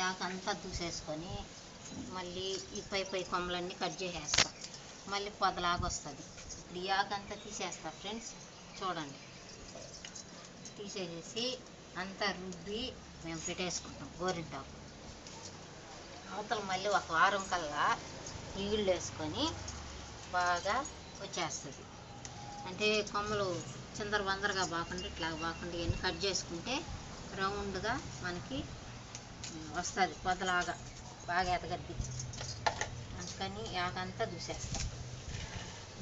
ఆకంతా దూసేసుకొని మళ్ళీ ఈ పై కొమ్మలన్నీ కట్ చేసేస్తాం. మళ్ళీ పొదలాగా వస్తుంది. ఇప్పుడు ఈ ఆకంతా తీసేస్తా ఫ్రెండ్స్, చూడండి. తీసేసేసి అంతా రుబ్బి మేము పెట్టేసుకుంటాం గోరింటాకు. అవతల మళ్ళీ ఒక వారం కల్లా నీళ్ళు వేసుకొని బాగా వచ్చేస్తుంది. అంటే కొమ్మలు చిందరబందరగా బాకుండా ఇట్లా బాకుండా ఇవన్నీ కట్ చేసుకుంటే రౌండ్గా మనకి వస్తుంది, పొదలాగా బాగా ఎదగద్ది. అందుకని ఆకంతా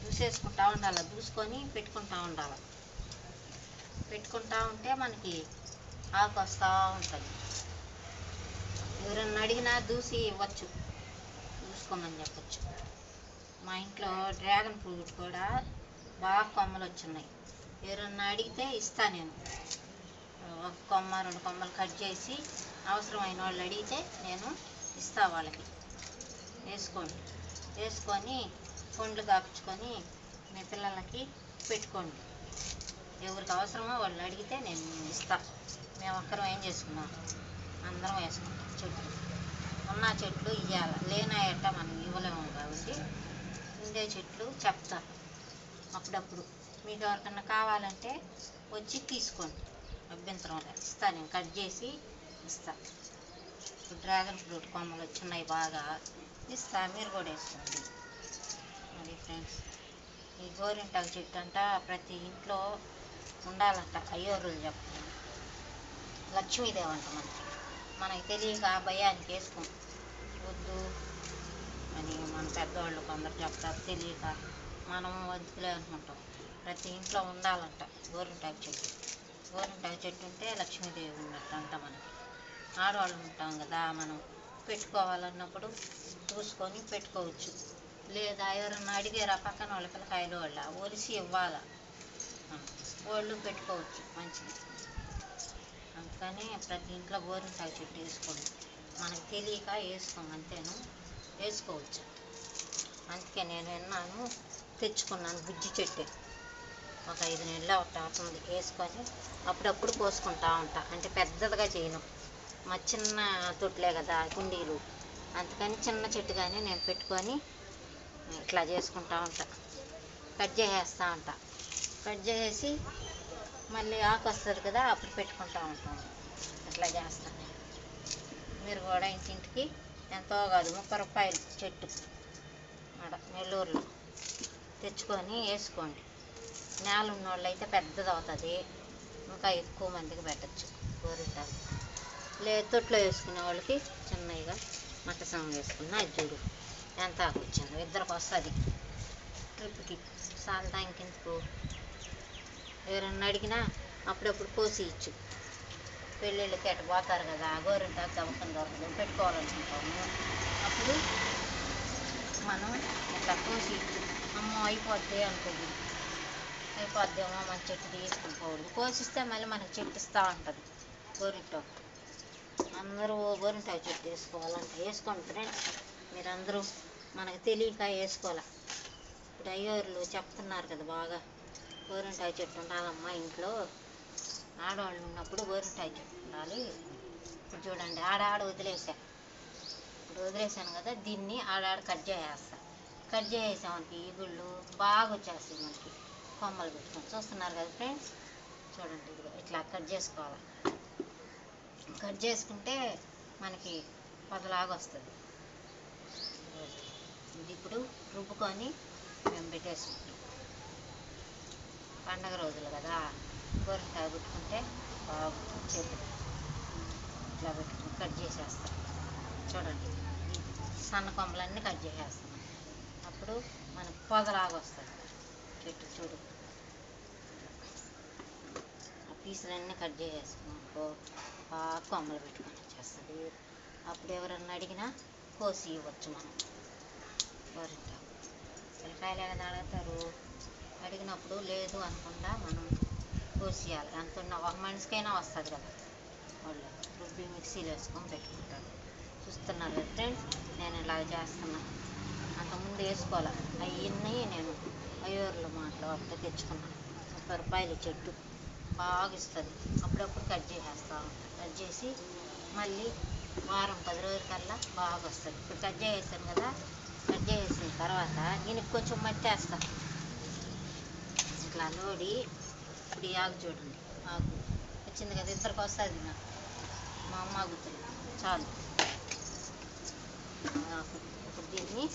దూసేసుకుంటా ఉండాలి. దూసుకొని పెట్టుకుంటా ఉండాలి. పెట్టుకుంటా ఉంటే మనకి ఆకు వస్తూ ఉంటుంది. ఎవరన్నా అడిగినా దూసి ఇవ్వచ్చు, దూసుకోమని చెప్పచ్చు. మా ఇంట్లో డ్రాగన్ ఫ్రూట్ కూడా బాగా కొమ్మలు వచ్చున్నాయి. ఎవరన్నా అడిగితే ఇస్తా నేను. ఒక కొమ్మ 2 కొమ్మలు కట్ చేసి అవసరమైన వాళ్ళు అడిగితే నేను ఇస్తా వాళ్ళకి. వేసుకొని పండ్లు కాపుచ్చుకొని మీ పిల్లలకి పెట్టుకోండి. ఎవరికి అవసరమో వాళ్ళు అడిగితే నేను ఇస్తా. మేము ఒక్కరం ఏం చేసుకున్నాం, అందరం వేసుకుంటాం. చెట్లు ఉన్న చెట్లు ఇవ్వాలి, లేనాయట మనం ఇవ్వలేము. కాబట్టి ఉండే చెట్లు చెప్తా అప్పుడప్పుడు. మీకు ఎవరికన్నా కావాలంటే వచ్చి తీసుకోండి, అభ్యంతరం లేదు. ఇస్తా, నేను కట్ చేసి ఇస్తా. ఇప్పుడు డ్రాగన్ ఫ్రూట్ కొమ్మలు వచ్చినాయి, బాగా ఇస్తా, మీరు కూడా వేసుకోండి. అది ఫ్రెండ్స్, ఈ గోరింటాకు చెట్టు అంట ప్రతి ఇంట్లో ఉండాలంట. అయ్యోరులు చెప్తాను, లక్ష్మీదేవి అంట. మనకి తెలియక ఆ భయానికి వేసుకోం, వద్దు అని మన పెద్దవాళ్ళు కొందరు చెప్తారు. తెలియక మనం వద్దులే అనుకుంటాం. ప్రతి ఇంట్లో ఉండాలంట గోరింటాకు చెట్టు. గోరింటాకు చెట్టు ఉంటే లక్ష్మీదేవి ఉన్నట్టు అంట. మనకి ఆడవాళ్ళు ఉంటాం కదా, మనం పెట్టుకోవాలన్నప్పుడు చూసుకొని పెట్టుకోవచ్చు. లేదా ఎవరన్నా అడిగారా పక్కన వాళ్ళ పిల్లకాయలు వాళ్ళ ఒలిసి ఇవ్వాలా, వాళ్ళు పెట్టుకోవచ్చు, మంచిది. అందుకని ప్రతి ఇంట్లో గోరింటాకు చెట్టు వేసుకోండి. మనకు తెలియక వేసుకోం, అంతేను, వేసుకోవచ్చు. అందుకే నేను విన్నాను, తెచ్చుకున్నాను. బుజ్జి చెట్టు ఒక 5 నెలలు అవుతుంది వేసుకొని అప్పుడప్పుడు కోసుకుంటా ఉంటా. అంటే పెద్దదిగా చేయను, మా చిన్న తొట్లే కదా కుండీలు, అందుకని చిన్న చెట్టుగానే నేను పెట్టుకొని ఇట్లా చేసుకుంటా ఉంటా. కట్ చేసేస్తూ ఉంటా. కట్ చేసి మళ్ళీ ఆకు వస్తుంది కదా, అప్పుడు పెట్టుకుంటూ ఉంటాను. ఇట్లా చేస్తాను. మీరు కూడా ఇంటింటికి ఎంతో కాదు 30 రూపాయలు చెట్టు ఆడ నెల్లూరులో తెచ్చుకొని వేసుకోండి. నేల ఉన్నోళ్ళు అయితే పెద్దది అవుతుంది, ఇంకా ఎక్కువ మందికి పెట్టచ్చు గోరింటాకు. లేదు తొట్లో వేసుకునే వాళ్ళకి చిన్నగా మట్టసం వేసుకున్న అది చూడు ఎంత ఆకు వచ్చిందో. ఇద్దరికి వస్తుంది ట్రిప్కి, సాల్తా ఇంకెందుకు. ఎవరన్నా అడిగినా అప్పుడప్పుడు కోసి ఇచ్చు. పెళ్ళిళ్ళకి అటు పోతారు కదా, గోరింటాకు దొరకని దొరకదు, పెట్టుకోవాలనుకుంటాము. అప్పుడు మనం ఇట్లా కోసి ఇచ్చు. అమ్మో అయిపోద్ది అనుకోకూడదు, అయిపోద్దేమో మన చెట్టు తీసుకుపోకూడదు. కోసిస్తే మళ్ళీ మనకు చెట్టు ఇస్తూ ఉంటుంది గోరింటాకు. అందరూ గోరింటాకు చెట్టు వేసుకోవాలంటే వేసుకోండి ఫ్రెండ్స్. మీరందరూ మనకు తెలియక వేసుకోవాలి. ఇప్పుడు అయ్యోర్లు చెప్తున్నారు కదా, బాగా గోరింటాకు చెట్టు ఉండాలమ్మా ఇంట్లో, ఆడవాళ్ళు ఉన్నప్పుడు గోరింటాకు చెట్టు ఉండాలి. ఇప్పుడు చూడండి, ఆడాడ వదిలేసాను. ఇప్పుడు వదిలేసాను కదా, దీన్ని ఆడాడ కట్ చేసేస్తా. కట్ చేసేసామనికి ఈగుళ్ళు బాగా వచ్చేస్తాయి మనకి. కొమ్మలు పెట్టుకొని చూస్తున్నారు కదా ఫ్రెండ్స్, చూడండి. ఇదిగో ఇట్లా కట్ చేసుకోవాలి. కట్ చేసుకుంటే మనకి పొదలాగా వస్తుంది. ఇది ఇప్పుడు రుబ్బుకొని మేము పెట్టేసుకుంటాం. పండగ రోజులు కదా, గోరింటాకు పెట్టుకుంటే బాగుంటుంది. చేతులు ఇట్లా పెట్టుకుని కట్ చేసేస్తాం. చూడండి, సన్న కొమ్మలన్నీ కట్ చేసేస్తాం. అప్పుడు మనకు పొదలాగా వస్తుంది చెట్టు. చూడు, ఆ పీసులన్నీ కట్ చేసేసుకున్నాకో బాగా కొమ్మలు పెట్టుకొని వచ్చేస్తుంది. అప్పుడు ఎవరన్నా అడిగినా కోసి ఇవ్వచ్చు మనం. గోరింటాకు పిల్లకాయలు ఎలా అడుగుతారు, అడిగినప్పుడు లేదు అనకుండా మనం కోసియాలి. అంత ఒక మనిషికైనా వస్తుంది కదా, వాళ్ళు రుబ్బి మిక్సీలో వేసుకొని పెట్టుకుంటారు. చూస్తున్నారు కదా ఫ్రెండ్స్, నేను ఇలా చేస్తున్నా. అంతకుముందు వేసుకోవాలి. అవన్నీ నేను అయ్యూర్లో మాటలు అప్పుడు తెచ్చుకున్నాను. 30 రూపాయలు చెట్టు బాగా ఇస్తుంది. అప్పుడప్పుడు కట్ చేసేస్తా ఉంటాను. కట్ చేసి మళ్ళీ వారం 10 రోజులకల్లా బాగా వస్తుంది. ఇప్పుడు కట్ చేసేసాను కదా, కట్ చేసిన తర్వాత దీనికి కొంచెం మట్టి వేస్తా. ఇట్లా లోడి ఇప్పుడు ఈ ఆకు చూడండి, ఆకు వచ్చింది కదా, ఇద్దరికి వస్తుంది నాకు, మా అమ్మ ఆగుతుంది చాలు ఆకు. ఇప్పుడు దీన్ని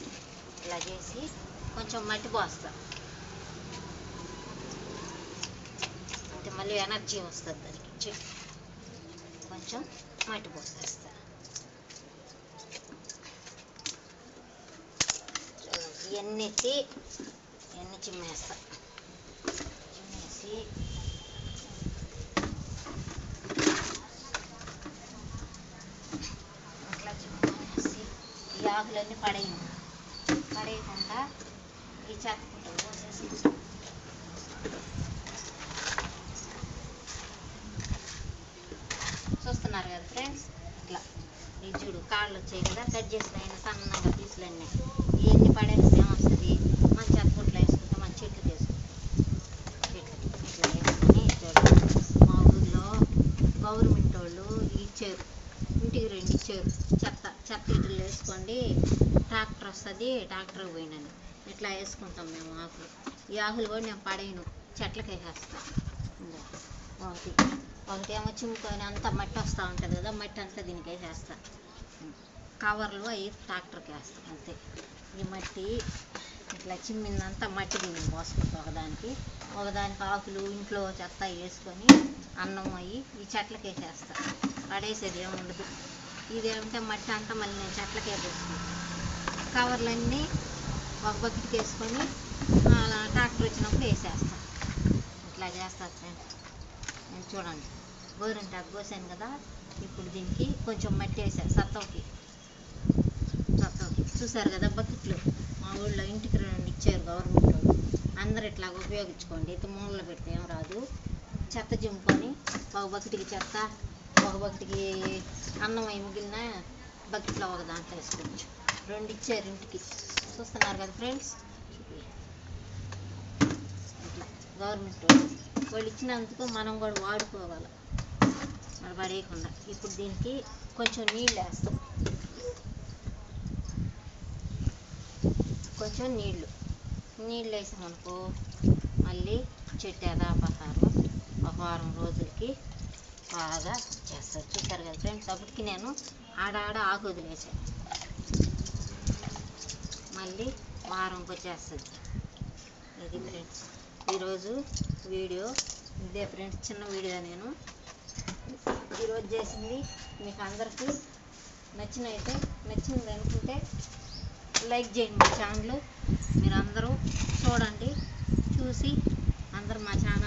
ఇలా చేసి కొంచెం మట్టి పోస్తా, అంటే మళ్ళీ ఎనర్జీ వస్తుంది దానికి. చెట్టు కొంచెం మట్టి పోసేస్తా. ఇవన్నీ చిమ్మేస్తా. చిమ్మేసి అట్లా చిమ్మేసి ఈ ఆకులన్నీ పడేయకుండా ఈ చెత్త పోసేసి చూస్తున్నారు కదా ఫ్రెండ్స్, ఇట్లా ఈ చూడు కాళ్ళు వచ్చాయి కదా, కట్ చేసిన అయినా సన్నగా పీసులన్నీ ఇవన్నీ పడేస్తే ఏమొస్తుంది, మన చెత్తపుట్లో వేసుకుంటే మన చెట్లు వేసుకుంటాం. ఇట్లా వేసుకొని చూడండి, మా ఊర్లో గవర్నమెంట్ వాళ్ళు ఇచ్చారు, ఇంటికి 2 ఇచ్చారు. చెత్త ఇటులు వేసుకోండి, ట్రాక్టర్ వస్తుంది, ట్రాక్టర్కి పోయినాను. ఇట్లా వేసుకుంటాం మేము ఆకులు. ఈ ఆకులు కూడా నేను పడేయను, చెట్లకి వేసేస్తాను. ఒకటి ఏమో చిమ్ముకొని అంతా మట్టి వస్తూ ఉంటుంది కదా, మట్టి అంతా దీనికి వేసేస్తాను. కవర్లు అవి ట్రాక్టర్కి వేస్తాం అంతే. ఈ మట్టి ఇట్లా చిమ్మిందంతా మట్టి దీన్ని పోసుకుంటాం. ఒకదానికి ఆకులు ఇంట్లో చెత్త వేసుకొని అన్నం అయ్యి ఈ చెట్లకి వేసేస్తా. పడేసేది ఏముండదు. ఇదేమంటే మట్టి అంతా మళ్ళీ నేను చెట్లకే పోసుకుంటాను. కవర్లన్నీ ఒక బకెట్కి వేసుకొని ట్రాక్టర్ వచ్చినప్పుడు వేసేస్తాను. ఇట్లా చేస్తాను ఫ్రెండ్స్. నేను చూడండి, గోరింటాకు కోసాను కదా, ఇప్పుడు దీనికి కొంచెం మట్టి వేసాను సత్తోకి. చూసారు కదా బకెట్లు, మా ఊళ్ళో ఇంటికి 2 ఇచ్చారు గవర్నమెంట్ వాళ్ళు. అందరు ఇట్లా ఉపయోగించుకోండి. ఇది మూలలో పెడితే ఏం రాదు. చెత్త జిమ్ముకొని ఒక బకెట్కి చెత్త, ఒక బకెట్కి అన్నం అయి మిగిలిన బకెట్లో ఒక దాంట్లో వేసుకోవచ్చు. 2 ఇచ్చారు ఇంటికి. చూస్తున్నారు కదా ఫ్రెండ్స్, ఇట్లా గవర్నమెంట్ వాళ్ళు ఇచ్చినందుకు మనం కూడా వాడుకోవాలి, మరి పడేయకుండా. ఇప్పుడు దీనికి కొంచెం నీళ్ళు వేస్తాం, కొంచెం నీళ్ళు వేసామనుకో మళ్ళీ చెట్టు యథాపహారం ఒక వారం రోజులకి బాగా చేస్తారు. చూసారు కదా ఫ్రెండ్స్, అప్పటికి నేను ఆడ ఆకు వదిలేసాను, మళ్ళీ వారంకి వచ్చేస్తుంది. ఇది ఫ్రెండ్స్ ఈరోజు వీడియో ఇదే ఫ్రెండ్స్, చిన్న వీడియో నేను ఈరోజు చేసింది. మీకు అందరికీ నచ్చింది అనుకుంటే లైక్ చేయండి. మా ఛానల్ మీరు అందరూ చూడండి, చూసి అందరూ మా ఛానల్